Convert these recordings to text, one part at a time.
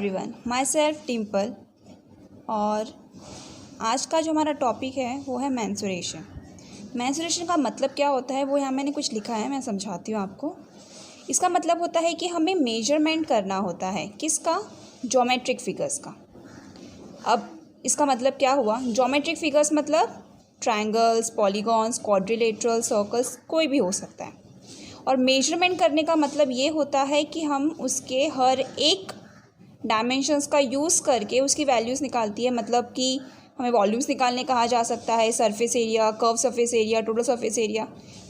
Everyone, my self टिम्पल। और आज का जो हमारा टॉपिक है वो है मेंसुरेशन। मेंसुरेशन का मतलब क्या होता है वो यहाँ मैंने कुछ लिखा है, मैं समझाती हूँ आपको। इसका मतलब होता है कि हमें मेजरमेंट करना होता है किसका, ज्योमेट्रिक फिगर्स का। अब इसका मतलब क्या हुआ, ज्योमेट्रिक फिगर्स मतलब ट्रायंगल्स, पॉलीगॉन्स, क्वाड्रिलेटरल, सर्कल्स, कोई भी हो सकता है। और मेजरमेंट करने का मतलब ये होता है कि हम उसके हर एक डायमेंशंस का यूज़ करके उसकी वैल्यूज़ निकालती है। मतलब कि हमें वॉल्यूम्स निकालने कहा जा सकता है, surface area, curve surface area, total surface area,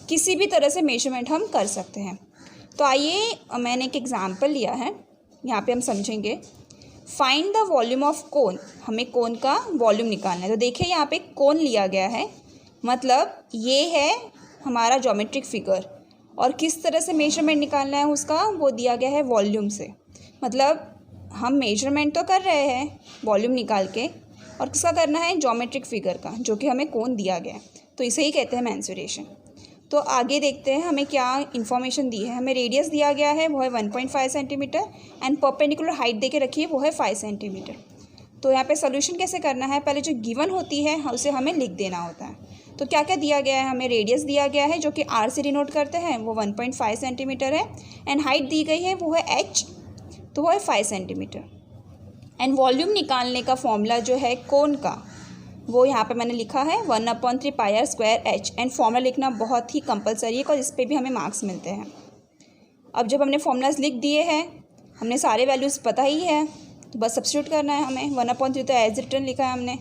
किसी भी तरह से मेजरमेंट हम कर सकते हैं। तो आइए, मैंने एक एग्जांपल लिया है, यहाँ पे हम समझेंगे। Find the volume of cone, हमें कोन का वॉल्यूम निकालना है। तो देखिए यहाँ पे कोन लिया गया है, मतलब ये है हमारा ज्योमेट्रिक फिगर, और किस तरह से मेजरमेंट निकालना है उसका वो दिया गया है वॉल्यूम से। मतलब हम मेजरमेंट तो कर रहे हैं वॉल्यूम निकाल के, और किसका करना है, ज्योमेट्रिक फिगर का, जो कि हमें कोन दिया गया है। तो इसे ही कहते हैं मेंसुरेशन। तो आगे देखते हैं हमें क्या इन्फॉर्मेशन दी है। हमें रेडियस दिया गया है वो है 1.5 सेंटीमीटर, एंड परपेंडिकुलर हाइट दे के रखी है वो है 5 सेंटीमीटर। तो यहाँ पे सोल्यूशन कैसे करना है, पहले जो गिवन होती है उसे हमें लिख देना होता है। तो क्या क्या दिया गया है, हमें रेडियस दिया गया है जो कि आर से डिनोट करते हैं, वो 1.5 सेंटीमीटर है, एंड हाइट दी गई है वो है एच, तो वो है 5 सेंटीमीटर। एंड वॉल्यूम निकालने का फॉर्मूला जो है कोन का, वो यहाँ पे मैंने लिखा है 1/3 pi r square h. And formula लिखना बहुत ही कंपलसरी है और इस पर भी हमें मार्क्स मिलते हैं। अब जब हमने फॉर्मूलाज लिख दिए हैं, हमने सारे वैल्यूज़ पता ही है, तो बस सब्स्टिट्यूट करना है हमें। 1/3 तो एज रिटर्न लिखा है हमने।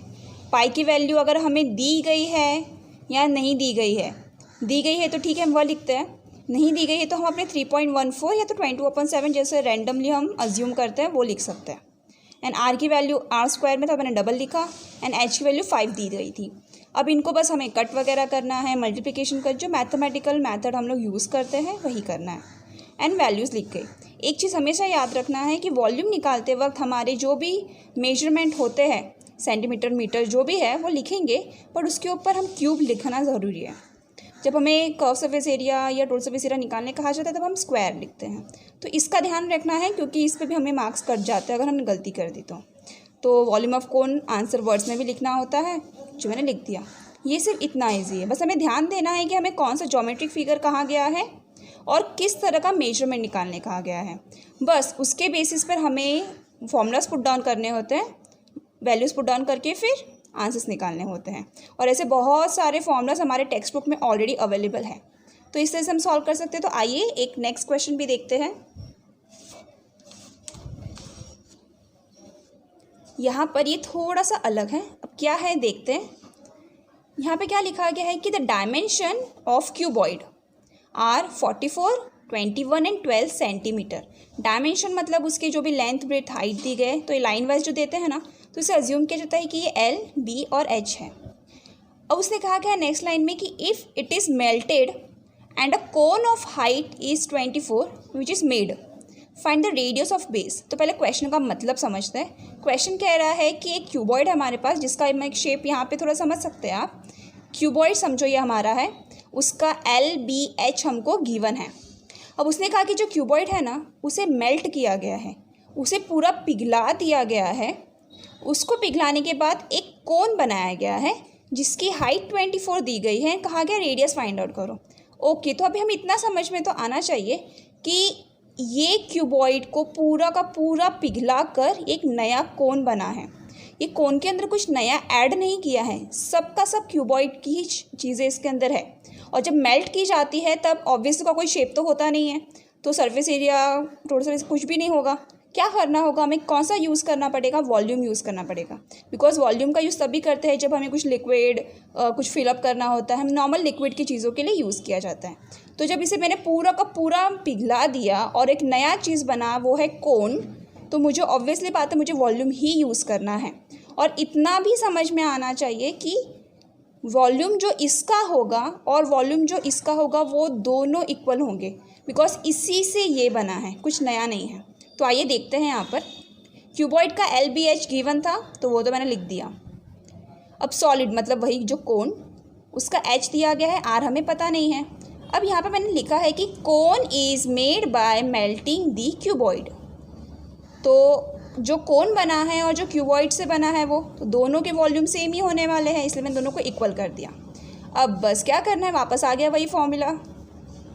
पाई की वैल्यू अगर हमें दी गई है या नहीं दी गई है तो ठीक है हम वह लिखते हैं, नहीं दी गई है तो हम अपने 3.14 या तो 22/7 जैसे रैंडमली हम अज्यूम करते हैं वो लिख सकते हैं। एंड आर की वैल्यू आर स्क्वायर में तो मैंने डबल लिखा, एंड एच की वैल्यू 5 दी गई थी। अब इनको बस हमें कट वगैरह करना है, मल्टीप्लिकेशन का जो मैथमेटिकल मेथड हम लोग यूज़ करते हैं वही करना है, एंड वैल्यूज़ लिख गई। एक चीज़ हमेशा याद रखना है कि वॉल्यूम निकालते वक्त हमारे जो भी मेजरमेंट होते हैं, सेंटीमीटर, मीटर, जो भी है वो लिखेंगे, पर उसके ऊपर हम क्यूब लिखना ज़रूरी है। जब हमें कर्व सरफेस एरिया या टोटल सरफेस एरिया निकालने कहा जाता है तब हम स्क्वायर लिखते हैं। तो इसका ध्यान रखना है क्योंकि इस पे भी हमें मार्क्स कट जाते हैं अगर हमने गलती कर दी तो volume of cone answer words में भी लिखना होता है, जो मैंने लिख दिया। ये सिर्फ इतना ईजी है, बस हमें ध्यान देना है कि हमें कौन सा ज्योमेट्रिक फिगर कहा गया है और किस तरह का मेजरमेंट निकालने कहा गया है। बस उसके बेसिस पर हमें फॉर्मूलाज पुट डाउन करने होते हैं, वैल्यूज़ पुट डाउन करके फिर आंसर्स निकालने होते हैं। और ऐसे बहुत सारे फॉर्मूलाज हमारे टेक्स्ट बुक में ऑलरेडी अवेलेबल है, तो इस तरह से हम सॉल्व कर सकते हैं। तो आइए एक नेक्स्ट क्वेश्चन भी देखते हैं। यहाँ पर ये थोड़ा सा अलग है, अब क्या है देखते हैं। यहाँ पे क्या लिखा गया है कि the dimension of cuboid are 44, 21 and 12 centimetre. Dimension मतलब उसके जो भी लेंथ, ब्रेथ, हाइट दी गए, तो ये लाइन वाइज जो देते हैं ना, तो इसे अज्यूम किया जाता है कि ये एल, बी और एच है। अब उसने कहा गया नेक्स्ट लाइन में कि if it is melted and a cone of height is 24 which is made, find the radius of base. तो पहले क्वेश्चन का मतलब समझते हैं। क्वेश्चन कह रहा है कि एक क्यूबॉइड है हमारे पास, जिसका एक शेप यहाँ पे थोड़ा समझ सकते हैं आप। क्यूबॉइड समझो ये हमारा है, उसका एल, बी, एच हमको गिवन है। अब उसने कहा कि जो क्यूबॉइड है ना, उसे मेल्ट किया गया है, उसे पूरा पिघला दिया गया है। उसको पिघलाने के बाद एक कोन बनाया गया है जिसकी हाइट 24 दी गई है, कहा गया रेडियस फाइंड आउट करो। ओके, तो अभी हम इतना समझ में तो आना चाहिए कि ये क्यूबॉइड को पूरा का पूरा पिघला कर एक नया कोन बना है। ये कोन के अंदर कुछ नया ऐड नहीं किया है, सब का सब क्यूबॉइड की ही चीज़ें इसके अंदर है। और जब मेल्ट की जाती है तब ऑब्वियसली का कोई शेप तो होता नहीं है, तो सरफेस एरिया, टोटल सरफेस कुछ भी नहीं होगा। क्या करना होगा हमें, कौन सा यूज़ करना पड़ेगा, वॉल्यूम यूज़ करना पड़ेगा। बिकॉज वॉल्यूम का यूज़ तभी करते हैं जब हमें कुछ लिक्विड कुछ फिलअप करना होता है, हम नॉर्मल लिक्विड की चीज़ों के लिए यूज़ किया जाता है। तो जब इसे मैंने पूरा का पूरा पिघला दिया और एक नया चीज़ बना, वो है कोन, तो मुझे ऑब्वियसली बात है मुझे वॉल्यूम ही यूज़ करना है। और इतना भी समझ में आना चाहिए कि वॉल्यूम जो इसका होगा और वॉल्यूम जो इसका होगा वो दोनों इक्वल होंगे, बिकॉज इसी से ये बना है, कुछ नया नहीं है। तो आइए देखते हैं। यहाँ पर क्यूबॉइड का एल, बी, एच गिवन था, तो वो तो मैंने लिख दिया। अब सॉलिड मतलब वही जो कोन, उसका एच दिया गया है, आर हमें पता नहीं है। अब यहाँ पे मैंने लिखा है कि cone is made by melting the cuboid. तो जो कोन बना है और जो क्यूबॉइड से बना है वो, तो दोनों के वॉल्यूम सेम ही होने वाले हैं, इसलिए मैंने दोनों को इक्वल कर दिया। अब बस क्या करना है, वापस आ गया वही फॉर्मूला,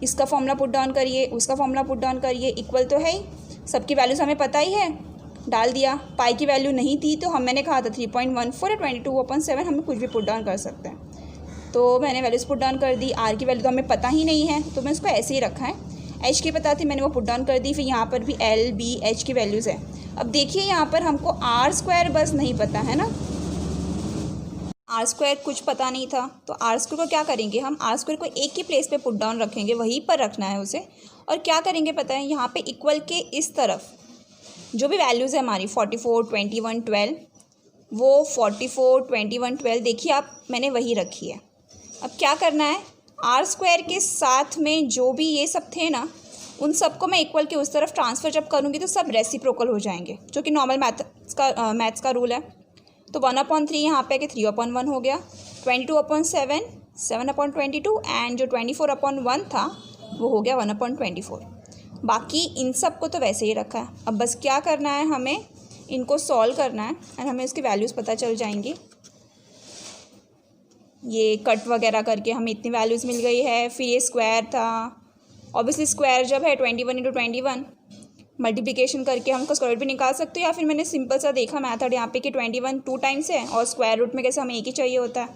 इसका फॉर्मूला पुट डाउन करिए, उसका फॉर्मूला पुट डाउन करिए, इक्वल तो है ही, सबकी वैल्यूज हमें पता ही है, डाल दिया। पाई की वैल्यू नहीं थी तो मैंने कहा था 3.14 या 22/7, हमें कुछ भी पुट डाउन कर सकते हैं, तो मैंने वैल्यूज़ पुट डाउन कर दी। आर की वैल्यू तो हमें पता ही नहीं है, तो मैं इसको ऐसे ही रखा है। एच की पता थी, मैंने वो पुट डाउन कर दी। फिर यहाँ पर भी एल बी एच की वैल्यूज़ है। अब देखिए यहाँ पर हमको आर स्क्वायर बस नहीं पता है ना, आर स्क्वायर कुछ पता नहीं था, तो आर स्क्वायर को क्या करेंगे हम, आर स्क्वायर को एक ही प्लेस पे पुट डाउन रखेंगे, वहीं पर रखना है उसे। और क्या करेंगे पता है, यहाँ पे इक्वल के इस तरफ जो भी वैल्यूज़ है हमारी 44, 21, 12, वो 44, 21, 12 देखिए आप, मैंने वही रखी है। अब क्या करना है, आर स्क्वायर के साथ में जो भी ये सब थे ना, उन सबको मैं इक्वल के उस तरफ ट्रांसफ़र जब करूँगी तो सब रेसिप्रोकल हो जाएंगे, जो कि नॉर्मल मैथ्स का रूल है। तो 1/3 यहाँ पे कि 3/1 हो गया, 22/7, 7/22 एंड जो 24/1 था वो हो गया 1/24। बाकी इन सब को तो वैसे ही रखा है। अब बस क्या करना है, हमें इनको सॉल्व करना है और हमें उसकी वैल्यूज़ पता चल जाएंगी। ये कट वगैरह करके हमें इतनी वैल्यूज़ मिल गई है। फिर ये स्क्वायर था, ऑब्वियसली स्क्वायर जब है 21 × 21, मल्टीप्लिकेशन करके हम उसका स्क्वायर रूट भी निकाल सकते हो, या फिर मैंने सिंपल सा देखा मैथड यहाँ पे कि 21 2 टाइम्स है और स्क्वायर रूट में कैसे हमें एक ही चाहिए होता है,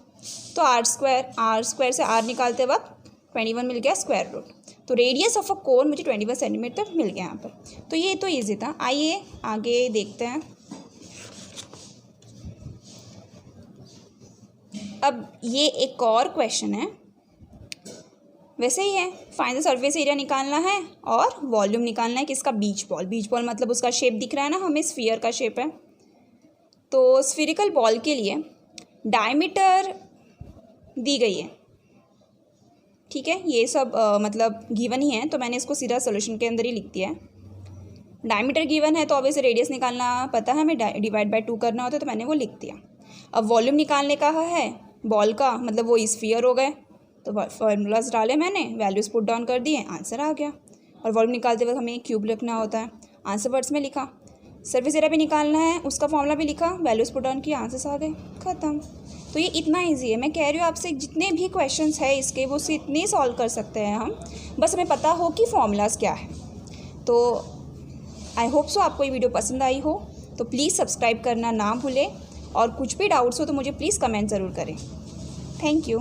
तो आर स्क्वायर से आर निकालते वक्त 21 मिल गया स्क्वायर रूट। तो रेडियस ऑफ अ कोन मुझे 21 सेंटीमीटर मिल गया यहाँ पर। तो ये तो ईजी था। आइए आगे देखते हैं। अब ये एक और क्वेश्चन है, वैसे ही है, फाइंड द सरफेस एरिया निकालना है और वॉल्यूम निकालना है किसका, बीच बॉल मतलब उसका शेप दिख रहा है ना हमें, स्फीयर का शेप है। तो स्फीरिकल बॉल के लिए डायमीटर दी गई है, ठीक है, ये सब मतलब गिवन ही है, तो मैंने इसको सीधा सोल्यूशन के अंदर ही लिख दिया है। डायमीटर गिवन है तो ऑब्वियसली रेडियस निकालना पता है हमें, डिवाइड बाय 2 करना होता है, तो मैंने वो लिख दिया। अब वॉल्यूम निकालने का है बॉल का, मतलब वो स्फीयर हो गए, तो फॉर्मूलाज डाले मैंने, वैल्यूज़ पुट डाउन कर दिए, आंसर आ गया। और वॉल्यूम निकालते वक्त हमें क्यूब लिखना होता है, आंसर वर्ड्स में लिखा। सरफेस एरिया भी निकालना है, उसका फॉर्मूला भी लिखा, वैल्यूज़ पुट डाउन किया, आंसर्स आ गए, ख़त्म। तो ये इतना ईजी है। मैं कह रही हूँ आपसे, जितने भी क्वेश्चंस है इसके वो उससे इतने सॉल्व कर सकते हैं हम, बस हमें पता हो कि फॉर्मूलाज क्या है। तो आई होप सो आपको ये वीडियो पसंद आई हो, तो प्लीज़ सब्सक्राइब करना ना भूलें, और कुछ भी डाउट्स हो तो मुझे प्लीज़ कमेंट ज़रूर करें। Thank you.